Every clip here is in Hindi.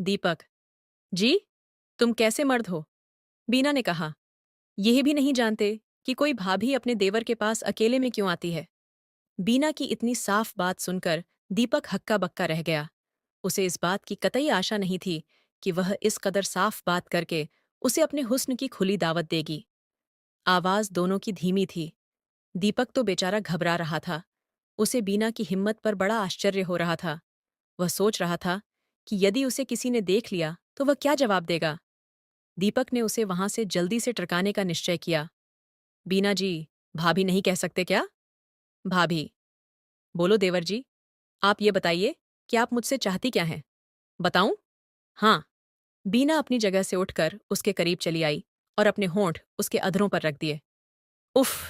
दीपक जी, तुम कैसे मर्द हो? बीना ने कहा। यह भी नहीं जानते कि कोई भाभी अपने देवर के पास अकेले में क्यों आती है। बीना की इतनी साफ बात सुनकर दीपक हक्का बक्का रह गया। उसे इस बात की कतई आशा नहीं थी कि वह इस कदर साफ बात करके उसे अपने हुस्न की खुली दावत देगी। आवाज दोनों की धीमी थी। दीपक तो बेचारा घबरा रहा था। उसे बीना की हिम्मत पर बड़ा आश्चर्य हो रहा था। वह सोच रहा था कि यदि उसे किसी ने देख लिया तो वह क्या जवाब देगा। दीपक ने उसे वहां से जल्दी से टरकाने का निश्चय किया। बीना जी, भाभी नहीं कह सकते क्या? भाभी? बोलो देवर जी, आप ये बताइए कि आप मुझसे चाहती क्या हैं? बताऊं? हाँ। बीना अपनी जगह से उठकर उसके करीब चली आई और अपने होंठ उसके अधरों पर रख दिए। उफ!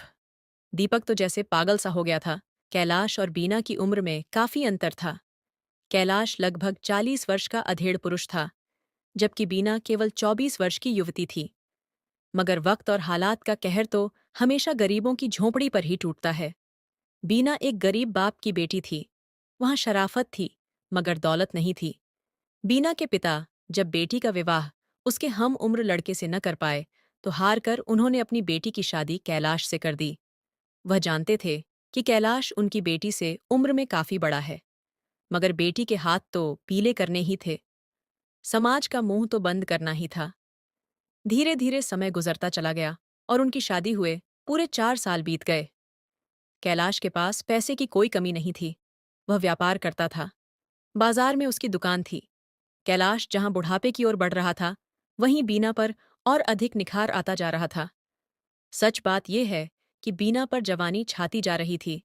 दीपक तो जैसे पागल सा हो गया था। कैलाश और बीना की उम्र में काफी अंतर था। कैलाश लगभग 40 वर्ष का अधेड़ पुरुष था, जबकि बीना केवल 24 वर्ष की युवती थी। मगर वक्त और हालात का कहर तो हमेशा गरीबों की झोंपड़ी पर ही टूटता है। बीना एक गरीब बाप की बेटी थी। वहां शराफत थी, मगर दौलत नहीं थी। बीना के पिता जब बेटी का विवाह उसके हम उम्र लड़के से न कर पाए, तो हार कर उन्होंने अपनी बेटी की शादी कैलाश से कर दी। वह जानते थे कि कैलाश उनकी बेटी से उम्र में काफी बड़ा है, मगर बेटी के हाथ तो पीले करने ही थे। समाज का मुंह तो बंद करना ही था। धीरे धीरे समय गुजरता चला गया और उनकी शादी हुए पूरे 4 साल बीत गए। कैलाश के पास पैसे की कोई कमी नहीं थी। वह व्यापार करता था। बाजार में उसकी दुकान थी। कैलाश जहां बुढ़ापे की ओर बढ़ रहा था, वहीं बीना पर और अधिक निखार आता जा रहा था। सच बात यह है कि बीना पर जवानी छाती जा रही थी।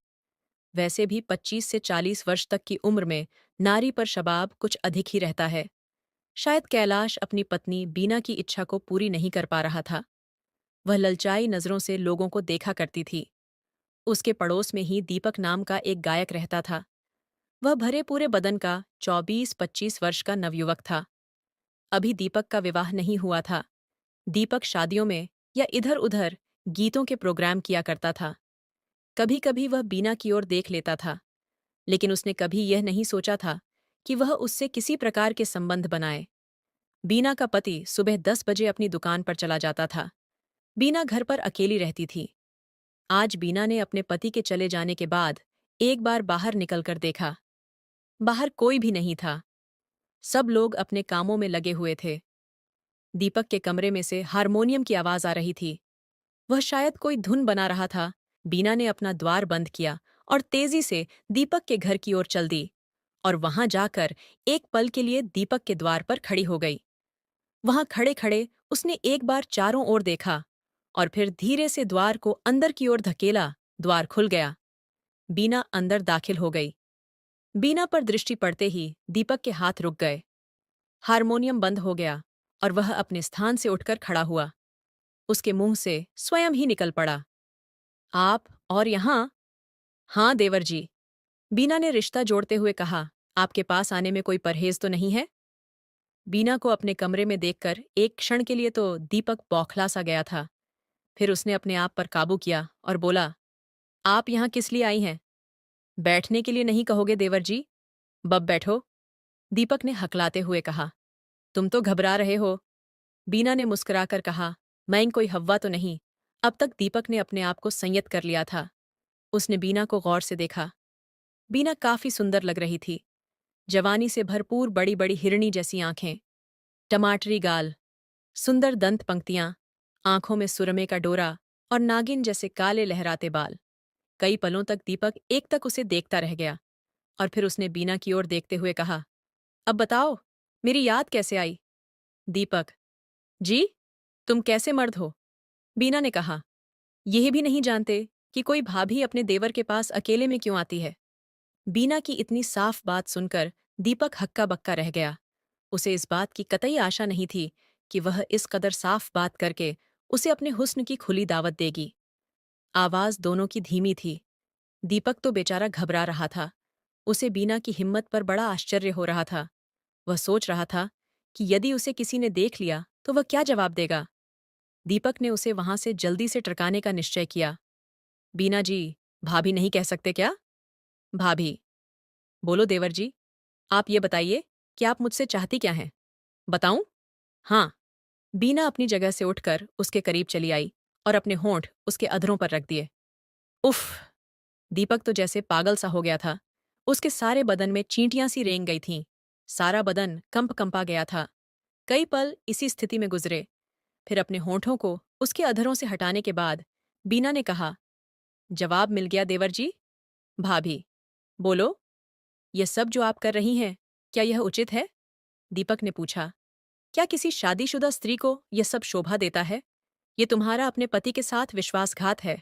वैसे भी 25 से 40 वर्ष तक की उम्र में नारी पर शबाब कुछ अधिक ही रहता है। शायद कैलाश अपनी पत्नी बीना की इच्छा को पूरी नहीं कर पा रहा था। वह ललचाई नजरों से लोगों को देखा करती थी। उसके पड़ोस में ही दीपक नाम का एक गायक रहता था। वह भरे पूरे बदन का 24-25 वर्ष का नवयुवक था। अभी दीपक का विवाह नहीं हुआ था। दीपक शादियों में या इधर उधर गीतों के प्रोग्राम किया करता था। कभी कभी वह बीना की ओर देख लेता था, लेकिन उसने कभी यह नहीं सोचा था कि वह उससे किसी प्रकार के संबंध बनाए। बीना का पति सुबह 10 बजे अपनी दुकान पर चला जाता था। बीना घर पर अकेली रहती थी। आज बीना ने अपने पति के चले जाने के बाद एक बार बाहर निकलकर देखा। बाहर कोई भी नहीं था। सब लोग अपने कामों में लगे हुए थे। दीपक के कमरे में से हारमोनियम की आवाज आ रही थी। वह शायद कोई धुन बना रहा था। बीना ने अपना द्वार बंद किया और तेजी से दीपक के घर की ओर चल दी, और वहां जाकर एक पल के लिए दीपक के द्वार पर खड़ी हो गई। वहां खड़े खड़े उसने एक बार चारों ओर देखा और फिर धीरे से द्वार को अंदर की ओर धकेला। द्वार खुल गया। बीना अंदर दाखिल हो गई। बीना पर दृष्टि पड़ते ही दीपक के हाथ रुक गए। हारमोनियम बंद हो गया और वह अपने स्थान से उठकर खड़ा हुआ। उसके मुंह से स्वयं ही निकल पड़ा, आप और यहां? हाँ देवर जी। बीना ने रिश्ता जोड़ते हुए कहा, आपके पास आने में कोई परहेज तो नहीं है? बीना को अपने कमरे में देखकर एक क्षण के लिए तो दीपक बौखला सा गया था। फिर उसने अपने आप पर काबू किया और बोला, आप यहां किस लिए आई हैं? बैठने के लिए नहीं कहोगे देवर जी? बब बैठो। दीपक ने हकलाते हुए कहा। तुम तो घबरा रहे हो। बीना ने मुस्कुराकर कहा, मैं कोई हव्वा तो नहीं। अब तक दीपक ने अपने आप को संयत कर लिया था। उसने बीना को गौर से देखा। बीना काफी सुंदर लग रही थी। जवानी से भरपूर बड़ी बड़ी हिरणी जैसी आंखें, टमाटरी गाल, सुंदर दंत पंक्तियां, आंखों में सुरमे का डोरा और नागिन जैसे काले लहराते बाल। कई पलों तक दीपक एकटक उसे देखता रह गया और फिर उसने बीना की ओर देखते हुए कहा, अब बताओ, मेरी याद कैसे आई? दीपक जी, तुम कैसे मर्द हो? बीना ने कहा। यह भी नहीं जानते कि कोई भाभी अपने देवर के पास अकेले में क्यों आती है। बीना की इतनी साफ बात सुनकर दीपक हक्का बक्का रह गया। उसे इस बात की कतई आशा नहीं थी कि वह इस कदर साफ बात करके उसे अपने हुस्न की खुली दावत देगी। आवाज दोनों की धीमी थी। दीपक तो बेचारा घबरा रहा था। उसे बीना की हिम्मत पर बड़ा आश्चर्य हो रहा था। वह सोच रहा था कि यदि उसे किसी ने देख लिया तो वह क्या जवाब देगा। दीपक ने उसे वहां से जल्दी से टरकाने का निश्चय किया। बीना जी, भाभी नहीं कह सकते क्या? भाभी? बोलो देवर जी, आप ये बताइए कि आप मुझसे चाहती क्या हैं? बताऊं? हाँ। बीना अपनी जगह से उठकर उसके करीब चली आई और अपने होंठ उसके अधरों पर रख दिए। उफ! दीपक तो जैसे पागल सा हो गया था। उसके सारे बदन में चींटियां सी रेंग गई थीं। सारा बदन कंपा गया था। कई पल इसी स्थिति में गुजरे। फिर अपने होंठों को उसके अधरों से हटाने के बाद बीना ने कहा, जवाब मिल गया देवर जी। भाभी, बोलो, यह सब जो आप कर रही हैं, क्या यह उचित है? दीपक ने पूछा। क्या किसी शादीशुदा स्त्री को यह सब शोभा देता है? ये तुम्हारा अपने पति के साथ विश्वासघात है।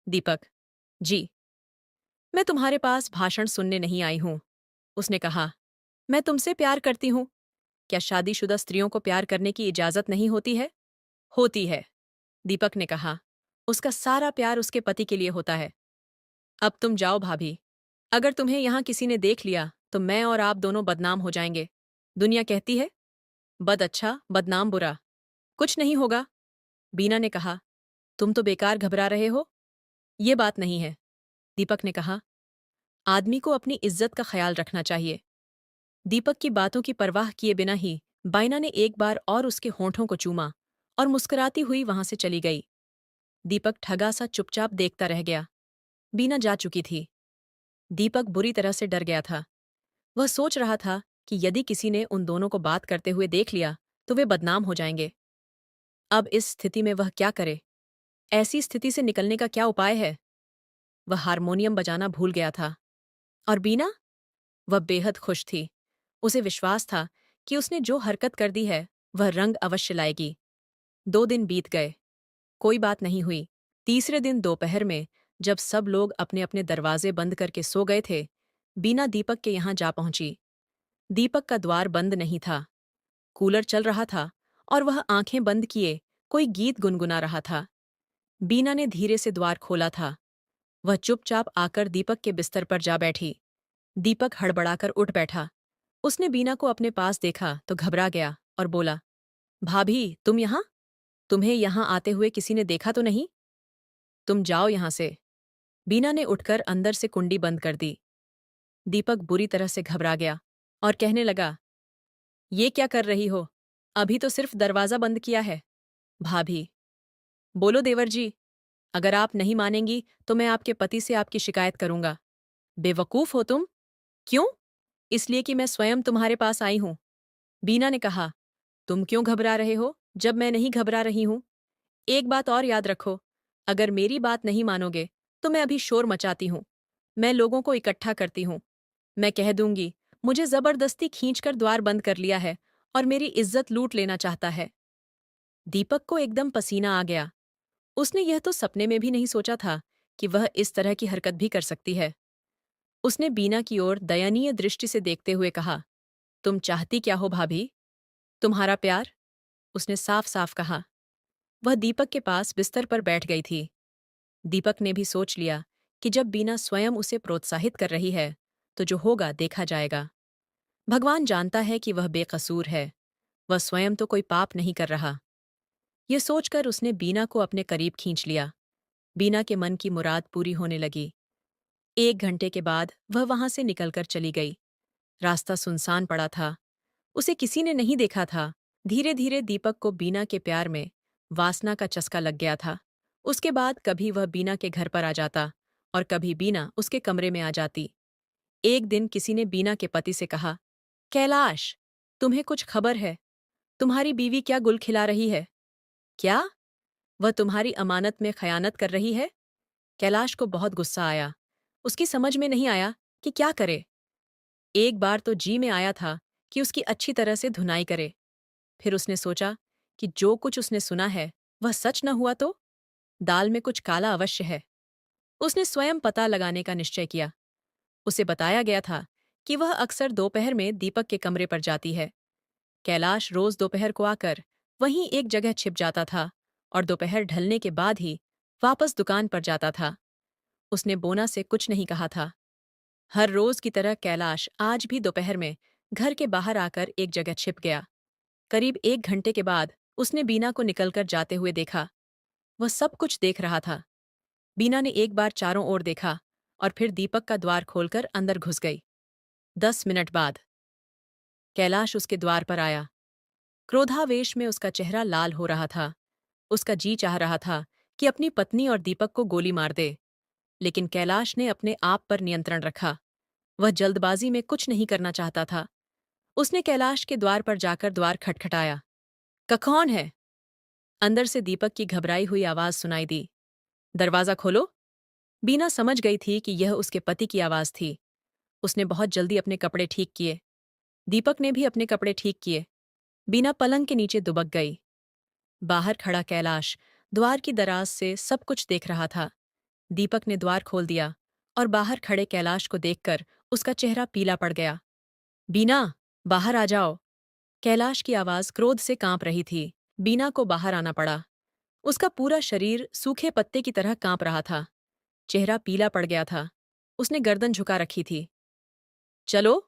दीपक, जी। मैं तुम्हारे पास भाषण सुनने नहीं आई हूं। उसने कहा, मैं तुमसे प्यार करती हूं। क्या शादीशुदा स्त्रियों को प्यार करने की इजाजत नहीं होती है? होती है, दीपक ने कहा। उसका सारा प्यार उसके पति के लिए होता है। अब तुम जाओ भाभी। अगर तुम्हें यहां किसी ने देख लिया तो मैं और आप दोनों बदनाम हो जाएंगे। दुनिया कहती है, बद अच्छा बदनाम बुरा। कुछ नहीं होगा, बीना ने कहा। तुम तो बेकार घबरा रहे हो। ये बात नहीं है, दीपक ने कहा। आदमी को अपनी इज्जत का ख्याल रखना चाहिए। दीपक की बातों की परवाह किए बिना ही बाइना ने एक बार और उसके होंठों को चूमा और मुस्कुराती हुई वहां से चली गई। दीपक ठगा सा चुपचाप देखता रह गया। बीना जा चुकी थी। दीपक बुरी तरह से डर गया था। वह सोच रहा था कि यदि किसी ने उन दोनों को बात करते हुए देख लिया तो वे बदनाम हो जाएंगे। अब इस स्थिति में वह क्या करे? ऐसी स्थिति से निकलने का क्या उपाय है? वह हारमोनियम बजाना भूल गया था। और बीना? वह बेहद खुश थी। उसे विश्वास था कि उसने जो हरकत कर दी है वह रंग अवश्य लाएगी। 2 दिन बीत गए, कोई बात नहीं हुई। तीसरे दिन दोपहर में जब सब लोग अपने अपने दरवाजे बंद करके सो गए थे, बीना दीपक के यहां जा पहुंची। दीपक का द्वार बंद नहीं था। कूलर चल रहा था और वह आंखें बंद किए कोई गीत गुनगुना रहा था। बीना ने धीरे से द्वार खोला था। वह चुपचाप आकर दीपक के बिस्तर पर जा बैठी। दीपक हड़बड़ाकर उठ बैठा। उसने बीना को अपने पास देखा तो घबरा गया और बोला, भाभी, तुम यहां? तुम्हें यहां आते हुए किसी ने देखा तो नहीं? तुम जाओ यहां से। बीना ने उठकर अंदर से कुंडी बंद कर दी। दीपक बुरी तरह से घबरा गया और कहने लगा, ये क्या कर रही हो? अभी तो सिर्फ दरवाजा बंद किया है। भाभी, बोलो देवर जी। अगर आप नहीं मानेंगी तो मैं आपके पति से आपकी शिकायत करूंगा। बेवकूफ हो तुम। क्यों? इसलिए कि मैं स्वयं तुम्हारे पास आई हूं। बीना ने कहा, तुम क्यों घबरा रहे हो जब मैं नहीं घबरा रही हूं? एक बात और याद रखो, अगर मेरी बात नहीं मानोगे तो मैं अभी शोर मचाती हूं। मैं लोगों को इकट्ठा करती हूं। मैं कह दूंगी, मुझे जबरदस्ती खींचकर द्वार बंद कर लिया है और मेरी इज्जत लूट लेना चाहता है। दीपक को एकदम पसीना आ गया। उसने यह तो सपने में भी नहीं सोचा था कि वह इस तरह की हरकत भी कर सकती है। उसने बीना की ओर दयनीय दृष्टि से देखते हुए कहा, तुम चाहती क्या हो भाभी? तुम्हारा प्यार? उसने साफ साफ कहा। वह दीपक के पास बिस्तर पर बैठ गई थी। दीपक ने भी सोच लिया कि जब बीना स्वयं उसे प्रोत्साहित कर रही है तो जो होगा देखा जाएगा। भगवान जानता है कि वह बेकसूर है। वह स्वयं तो कोई पाप नहीं कर रहा। यह सोचकर उसने बीना को अपने करीब खींच लिया। बीना के मन की मुराद पूरी होने लगी। 1 घंटे के बाद वह वहां से निकलकर चली गई। रास्ता सुनसान पड़ा था। उसे किसी ने नहीं देखा था। धीरे धीरे दीपक को बीना के प्यार में वासना का चस्का लग गया था। उसके बाद कभी वह बीना के घर पर आ जाता और कभी बीना उसके कमरे में आ जाती। एक दिन किसी ने बीना के पति से कहा, कैलाश, तुम्हें कुछ खबर है? तुम्हारी बीवी क्या गुल खिला रही है? क्या? वह तुम्हारी अमानत में खयानत कर रही है? कैलाश को बहुत गुस्सा आया। उसकी समझ में नहीं आया कि क्या करे। एक बार तो जी में आया था कि उसकी अच्छी तरह से धुनाई करे। फिर उसने सोचा कि जो कुछ उसने सुना है वह सच न हुआ तो दाल में कुछ काला अवश्य है। उसने स्वयं पता लगाने का निश्चय किया। उसे बताया गया था कि वह अक्सर दोपहर में दीपक के कमरे पर जाती है। कैलाश रोज दोपहर को आकर वहीं एक जगह छिप जाता था और दोपहर ढलने के बाद ही वापस दुकान पर जाता था। उसने बोना से कुछ नहीं कहा था। हर रोज की तरह कैलाश आज भी दोपहर में घर के बाहर आकर एक जगह छिप गया। करीब 1 घंटे के बाद उसने बीना को निकलकर जाते हुए देखा। वह सब कुछ देख रहा था। बीना ने एक बार चारों ओर देखा और फिर दीपक का द्वार खोलकर अंदर घुस गई। 10 मिनट बाद कैलाश उसके द्वार पर आया। क्रोधावेश में उसका चेहरा लाल हो रहा था। उसका जी चाह रहा था कि अपनी पत्नी और दीपक को गोली मार दे, लेकिन कैलाश ने अपने आप पर नियंत्रण रखा। वह जल्दबाजी में कुछ नहीं करना चाहता था। उसने कैलाश के द्वार पर जाकर द्वार खटखटाया। कौन है? अंदर से दीपक की घबराई हुई आवाज सुनाई दी। दरवाजा खोलो। बीना समझ गई थी कि यह उसके पति की आवाज थी। उसने बहुत जल्दी अपने कपड़े ठीक किए। दीपक ने भी अपने कपड़े ठीक किए। बीना पलंग के नीचे दुबक गई। बाहर खड़ा कैलाश द्वार की दराज से सब कुछ देख रहा था। दीपक ने द्वार खोल दिया और बाहर खड़े कैलाश को देखकर उसका चेहरा पीला पड़ गया। बीना, बाहर आ जाओ। कैलाश की आवाज क्रोध से कांप रही थी। बीना को बाहर आना पड़ा। उसका पूरा शरीर सूखे पत्ते की तरह कांप रहा था। चेहरा पीला पड़ गया था। उसने गर्दन झुका रखी थी। चलो,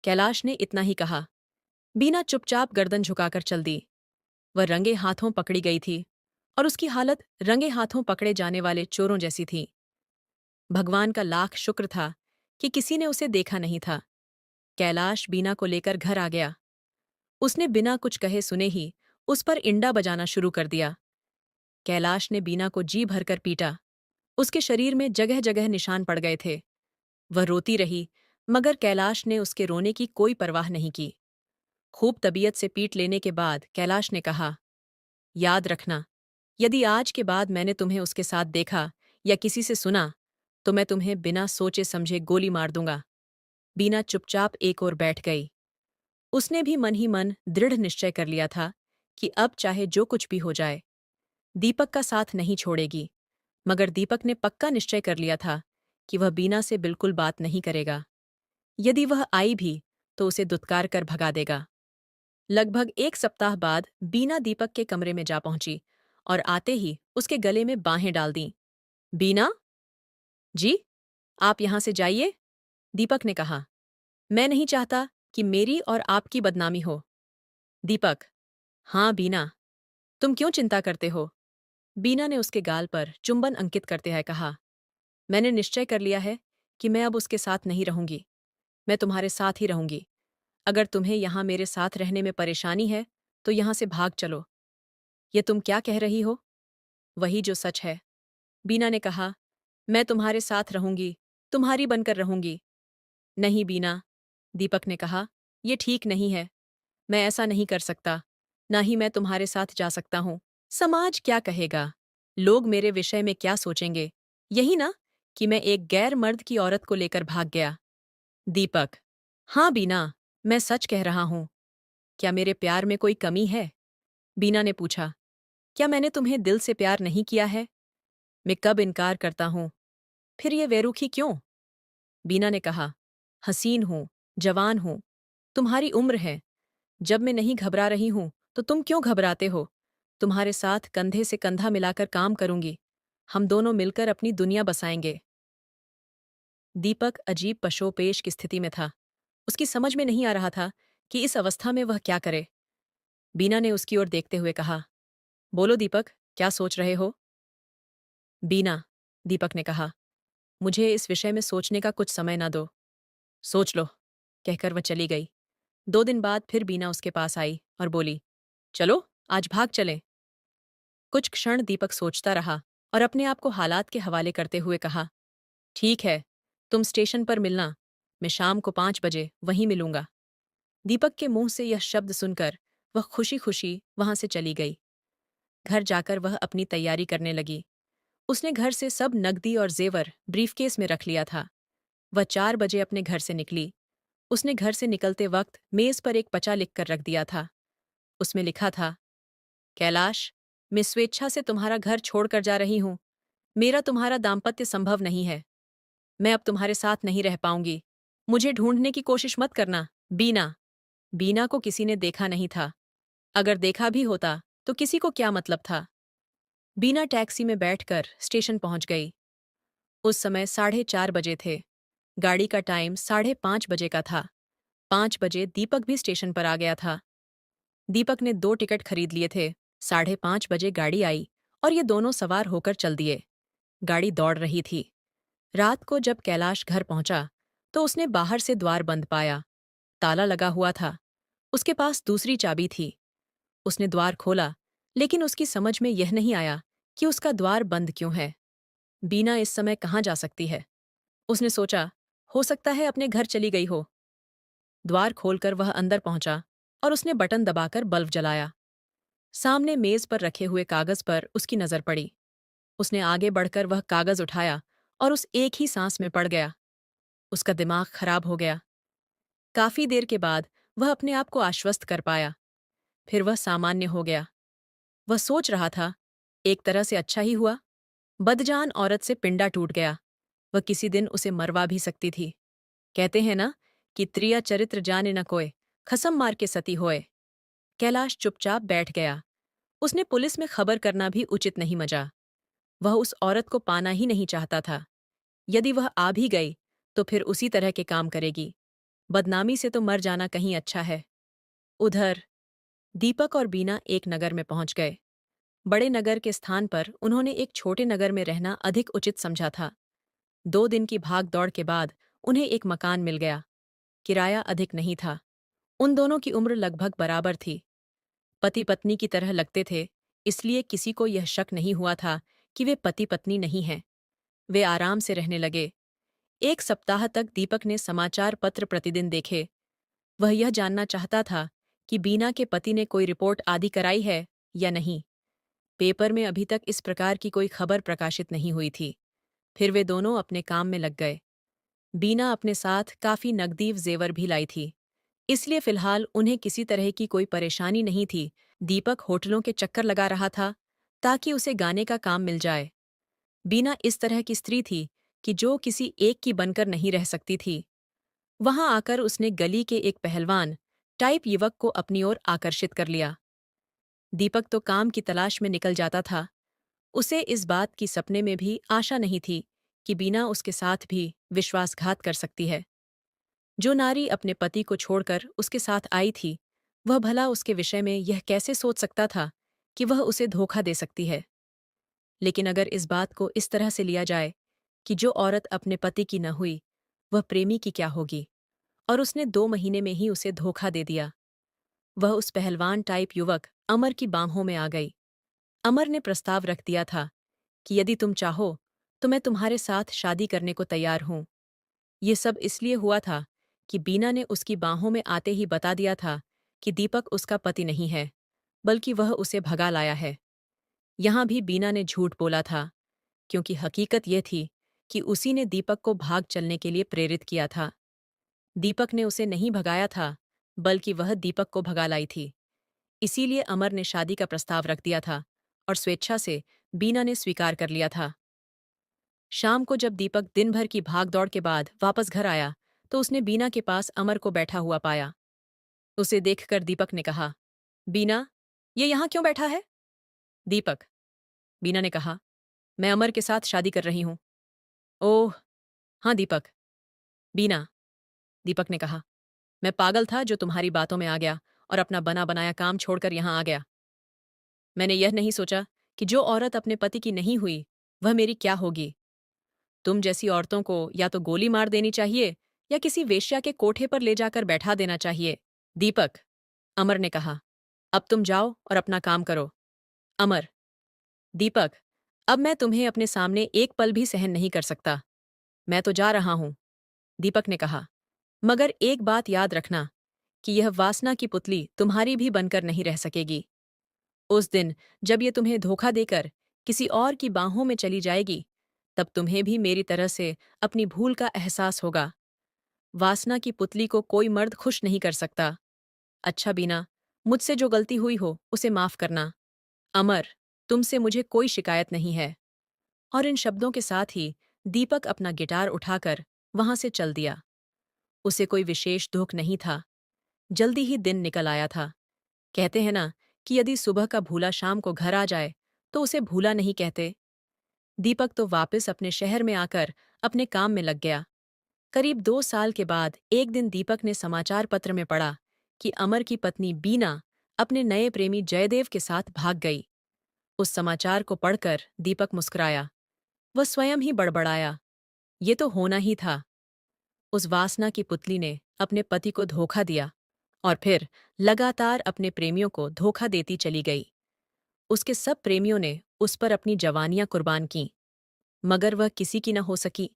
कैलाश ने इतना ही कहा। बीना चुपचाप गर्दन झुकाकर चल दी। वह रंगे हाथों पकड़ी गई थी और उसकी हालत रंगे हाथों पकड़े जाने वाले चोरों जैसी थी। भगवान का लाख शुक्र था कि किसी ने उसे देखा नहीं था। कैलाश बीना को लेकर घर आ गया। उसने बिना कुछ कहे सुने ही उस पर इंडा बजाना शुरू कर दिया। कैलाश ने बीना को जी भरकर पीटा। उसके शरीर में जगह जगह निशान पड़ गए थे। वह रोती रही, मगर कैलाश ने उसके रोने की कोई परवाह नहीं की। खूब तबीयत से पीट लेने के बाद कैलाश ने कहा, याद रखना, यदि आज के बाद मैंने तुम्हें उसके साथ देखा या किसी से सुना, तो मैं तुम्हें बिना सोचे समझे गोली मार दूंगा। बीना चुपचाप एक ओर बैठ गई। उसने भी मन ही मन दृढ़ निश्चय कर लिया था कि अब चाहे जो कुछ भी हो जाए, दीपक का साथ नहीं छोड़ेगी। मगर दीपक ने पक्का निश्चय कर लिया था कि वह बीना से बिल्कुल बात नहीं करेगा। यदि वह आई भी, तो उसे दुत्कार कर भगा देगा। लगभग एक सप्ताह बाद बीना दीपक के कमरे में जा पहुंची और आते ही उसके गले में बाहें डाल दीं। बीना? जी, आप यहां से जाइए, दीपक ने कहा। मैं नहीं चाहता कि मेरी और आपकी बदनामी हो। दीपक, हाँ बीना, तुम क्यों चिंता करते हो? बीना ने उसके गाल पर चुंबन अंकित करते हुए कहा। मैंने निश्चय कर लिया है कि मैं अब उसके साथ नहीं रहूंगी। मैं तुम्हारे साथ ही रहूंगी। अगर तुम्हें यहां मेरे साथ रहने में परेशानी है, तो यहां से भाग चलो। ये तुम क्या कह रही हो? वही जो सच है, बीना ने कहा। मैं तुम्हारे साथ रहूंगी, तुम्हारी बनकर रहूंगी। नहीं बीना, दीपक ने कहा, ये ठीक नहीं है। मैं ऐसा नहीं कर सकता। ना ही मैं तुम्हारे साथ जा सकता हूं। समाज क्या कहेगा? लोग मेरे विषय में क्या सोचेंगे? यही ना कि मैं एक गैर मर्द की औरत को लेकर भाग गया। दीपक, हाँ बीना, मैं सच कह रहा हूं। क्या मेरे प्यार में कोई कमी है? बीना ने पूछा। क्या मैंने तुम्हें दिल से प्यार नहीं किया है? मैं कब इनकार करता हूं? फिर ये बेरुखी क्यों? बीना ने कहा, हसीन हूं, जवान हूं, तुम्हारी उम्र है। जब मैं नहीं घबरा रही हूं, तो तुम क्यों घबराते हो? तुम्हारे साथ कंधे से कंधा मिलाकर काम करूंगी। हम दोनों मिलकर अपनी दुनिया बसाएंगे। दीपक अजीब पशोपेश की स्थिति में था। उसकी समझ में नहीं आ रहा था कि इस अवस्था में वह क्या करे। बीना ने उसकी ओर देखते हुए कहा, बोलो दीपक, क्या सोच रहे हो? बीना, दीपक ने कहा, मुझे इस विषय में सोचने का कुछ समय ना दो। सोच लो, कहकर वह चली गई। 2 दिन बाद फिर बीना उसके पास आई और बोली, चलो, आज भाग चलें। कुछ क्षण दीपक सोचता रहा और अपने आप को हालात के हवाले करते हुए कहा, ठीक है, तुम स्टेशन पर मिलना। मैं शाम को 5 बजे वहीं मिलूंगा। दीपक के मुंह से यह शब्द सुनकर वह खुशी खुशी वहां से चली गई। घर जाकर वह अपनी तैयारी करने लगी। उसने घर से सब नकदी और जेवर ब्रीफकेस में रख लिया था। वह 4 बजे अपने घर से निकली। उसने घर से निकलते वक्त मेज पर एक पचा लिखकर रख दिया था। उसमें लिखा था, कैलाश, मैं स्वेच्छा से तुम्हारा घर छोड़कर जा रही हूं। मेरा तुम्हारा दाम्पत्य संभव नहीं है। मैं अब तुम्हारे साथ नहीं रह पाऊंगी। मुझे ढूंढने की कोशिश मत करना। बीना। बीना को किसी ने देखा नहीं था। अगर देखा भी होता तो किसी को क्या मतलब था? बीना टैक्सी में बैठकर स्टेशन पहुंच गई। उस समय 4:30 बजे थे। गाड़ी का टाइम 5:30 बजे का था। 5 बजे दीपक भी स्टेशन पर आ गया था। दीपक ने 2 टिकट खरीद लिए थे। 5:30 बजे गाड़ी आई और ये दोनों सवार होकर चल दिए। गाड़ी दौड़ रही थी। रात को जब कैलाश घर पहुंचा, तो उसने बाहर से द्वार बंद पाया। ताला लगा हुआ था। उसके पास दूसरी चाबी थी। उसने द्वार खोला, लेकिन उसकी समझ में यह नहीं आया कि उसका द्वार बंद क्यों है। बीना इस समय कहाँ जा सकती है? उसने सोचा, हो सकता है अपने घर चली गई हो। द्वार खोलकर वह अंदर पहुंचा और उसने बटन दबाकर बल्ब जलाया। सामने मेज पर रखे हुए कागज पर उसकी नजर पड़ी। उसने आगे बढ़कर वह कागज उठाया और उस एक ही सांस में पड़ गया। उसका दिमाग खराब हो गया। काफी देर के बाद वह अपने आप को आश्वस्त कर पाया। फिर वह सामान्य हो गया। वह सोच रहा था, एक तरह से अच्छा ही हुआ। बदजान औरत से पिंडा टूट गया। वह किसी दिन उसे मरवा भी सकती थी। कहते हैं ना कि त्रिया चरित्र जाने न कोय, खसम मार के सती होए। कैलाश चुपचाप बैठ गया। उसने पुलिस में खबर करना भी उचित नहीं मजा। वह उस औरत को पाना ही नहीं चाहता था। यदि वह आ भी गई तो फिर उसी तरह के काम करेगी। बदनामी से तो मर जाना कहीं अच्छा है। उधर दीपक और बीना एक नगर में पहुंच गए। बड़े नगर के स्थान पर उन्होंने एक छोटे नगर में रहना अधिक उचित समझा था। 2 दिन की भाग दौड़ के बाद उन्हें एक मकान मिल गया। किराया अधिक नहीं था। उन दोनों की उम्र लगभग बराबर थी। पति पत्नी की तरह लगते थे, इसलिए किसी को यह शक नहीं हुआ था कि वे पति पत्नी नहीं हैं। वे आराम से रहने लगे। 1 सप्ताह तक दीपक ने समाचार पत्र प्रतिदिन देखे। वह यह जानना चाहता था कि बीना के पति ने कोई रिपोर्ट आदि कराई है या नहीं। पेपर में अभी तक इस प्रकार की कोई खबर प्रकाशित नहीं हुई थी। फिर वे दोनों अपने काम में लग गए। बीना अपने साथ काफी नकदीव जेवर भी लाई थी, इसलिए फिलहाल उन्हें किसी तरह की कोई परेशानी नहीं थी। दीपक होटलों के चक्कर लगा रहा था ताकि उसे गाने का काम मिल जाए। बीना इस तरह की स्त्री थी कि जो किसी एक की बनकर नहीं रह सकती थी। वहां आकर उसने गली के एक पहलवान टाइप युवक को अपनी ओर आकर्षित कर लिया। दीपक तो काम की तलाश में निकल जाता था। उसे इस बात की सपने में भी आशा नहीं थी कि बीना उसके साथ भी विश्वासघात कर सकती है। जो नारी अपने पति को छोड़कर उसके साथ आई थी, वह भला उसके विषय में यह कैसे सोच सकता था कि वह उसे धोखा दे सकती है। लेकिन अगर इस बात को इस तरह से लिया जाए कि जो औरत अपने पति की न हुई, वह प्रेमी की क्या होगी, और उसने 2 महीने में ही उसे धोखा दे दिया। वह उस पहलवान टाइप युवक अमर की बाहों में आ गई। अमर ने प्रस्ताव रख दिया था कि यदि तुम चाहो तो मैं तुम्हारे साथ शादी करने को तैयार हूं। ये सब इसलिए हुआ था कि बीना ने उसकी बाहों में आते ही बता दिया था कि दीपक उसका पति नहीं है, बल्कि वह उसे भगा लाया है। यहां भी बीना ने झूठ बोला था, क्योंकि हकीकत यह थी कि उसी ने दीपक को भाग चलने के लिए प्रेरित किया था। दीपक ने उसे नहीं भगाया था, बल्कि वह दीपक को भगा लाई थी। इसीलिए अमर ने शादी का प्रस्ताव रख दिया था और स्वेच्छा से बीना ने स्वीकार कर लिया था। शाम को जब दीपक दिन भर की भागदौड़ के बाद वापस घर आया, तो उसने बीना के पास अमर को बैठा हुआ पाया। उसे देखकर दीपक ने कहा, बीना, ये यहाँ क्यों बैठा है? दीपक, बीना ने कहा, मैं अमर के साथ शादी कर रही हूँ। ओह, हाँ दीपक। बीना, दीपक ने कहा, मैं पागल था जो तुम्हारी बातों में आ गया और अपना बना बनाया काम छोड़कर यहाँ आ गया। मैंने यह नहीं सोचा कि जो औरत अपने पति की नहीं हुई, वह मेरी क्या होगी। तुम जैसी औरतों को या तो गोली मार देनी चाहिए या किसी वेश्या के कोठे पर ले जाकर बैठा देना चाहिए। दीपक, अमर ने कहा, अब तुम जाओ और अपना काम करो। अमर, दीपक, अब मैं तुम्हें अपने सामने एक पल भी सहन नहीं कर सकता। मैं तो जा रहा हूं। दीपक ने कहा, मगर एक बात याद रखना कि यह वासना की पुतली तुम्हारी भी बनकर नहीं रह सकेगी। उस दिन जब ये तुम्हें धोखा देकर किसी और की बाहों में चली जाएगी, तब तुम्हें भी मेरी तरह से अपनी भूल का एहसास होगा। वासना की पुतली को कोई मर्द खुश नहीं कर सकता। अच्छा बीना, मुझसे जो गलती हुई हो उसे माफ करना। अमर, तुमसे मुझे कोई शिकायत नहीं है। और इन शब्दों के साथ ही दीपक अपना गिटार उठाकर वहां से चल दिया। उसे कोई विशेष दुख नहीं था। जल्दी ही दिन निकल आया था। कहते हैं ना कि यदि सुबह का भूला शाम को घर आ जाए तो उसे भूला नहीं कहते। दीपक तो वापस अपने शहर में आकर अपने काम में लग गया। करीब 2 साल के बाद एक दिन दीपक ने समाचार पत्र में पढ़ा कि अमर की पत्नी बीना अपने नए प्रेमी जयदेव के साथ भाग गई। उस समाचार को पढ़कर दीपक मुस्कुराया। वह स्वयं ही बड़बड़ाया, ये तो होना ही था। उस वासना की पुतली ने अपने पति को धोखा दिया और फिर लगातार अपने प्रेमियों को धोखा देती चली गई। उसके सब प्रेमियों ने उस पर अपनी जवानियां कुर्बान की, मगर वह किसी की न हो सकी।